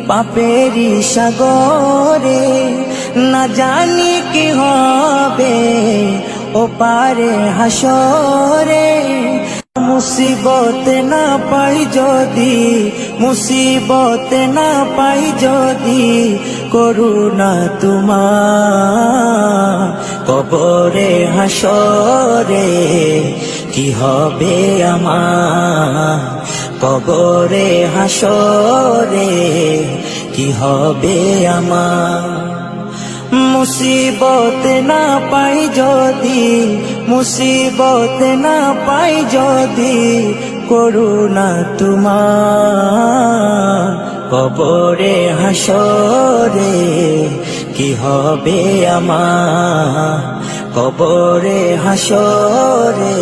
পাপেরই সাগরে, না জানি কি হবে ও পারে হাসরে। মুসিবত না পাই যদি, মুসিবত না পাই যদি, করুণা তোমার কবরে হাসরে কি হবে আমার, কবরে হাসরে কি হবে আমার। মুসিবত না পাই যদি, মুসিবত না পাই যদি, করুণা তোমার কবরে হাসরে কি হবে আমার, কবরে হাসরে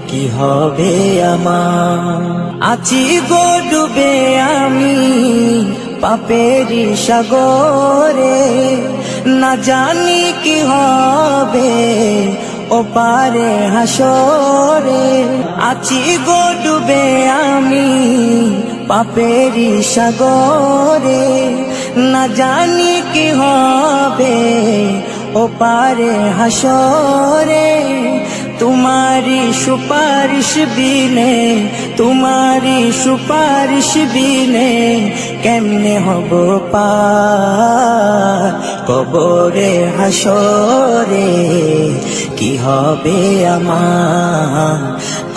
কি হবে আমার। আছি গো ডুবে আমি পাপেরই সাগরে, না জানি কি হবে ও পারে হাসরে। আছি গো ডুবে আমি পাপেরই সাগরে, না জানি কি হবে ও পারে হাসরে। তোমারি সুপারিশ বিনে, তোমারি সুপারিশ বিনে কেমনে হব পার কবরে হাসরে কি হবে আমার,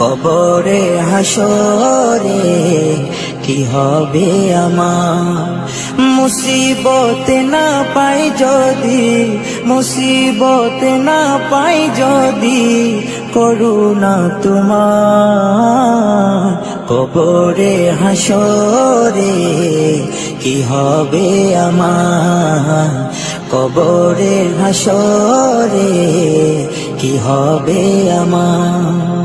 কবরে হাসরে কি হবে আমার। মুসিবত না পাই যদি, মুসিবত না পাই যদি, করুণা তোমার কবরে হাসরে কি হবে আমার, কবরে হাসরে কি হবে আমার।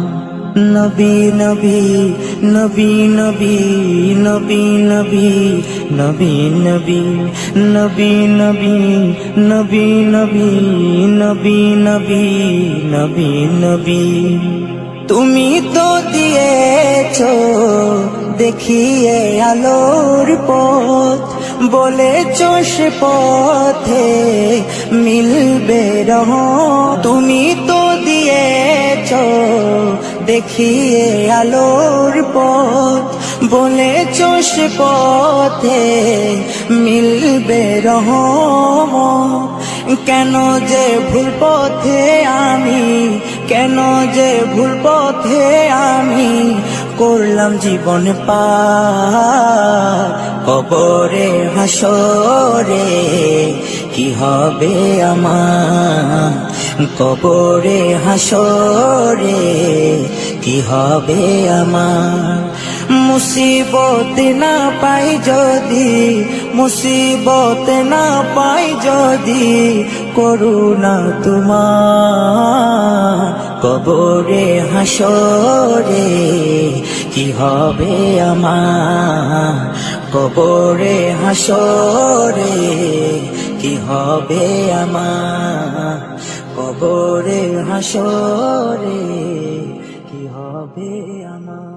নবী নবী নবী নবী নবী নবী নবী নবী নবী নবী নবী নবী নবী নবী নবী নবী। তুমি তো দিয়েছো দেখিয়ে আলোর পথ, বলেছো সে পথে মিলবে রহমত। তুমি তো দিয়েছো দেখিয়ে আলোর পথ, বলেছো সে পথে মিলবে রহমত। কেন যে ভুল পথে আমি, কেন যে ভুল পথে আমি করলাম জীবন পার কবরে হাসরে কি হবে আমার, কবরে হাসরে কি হবে আমার। মুসিবত না পাই যদি, মুসিবত না পাই যদি, করুণা তোমার কবরে হাসরে কি হবে আমার, কবরে হাসরে কি হবে আমার, কবরে হাসরে কি হবে আমার।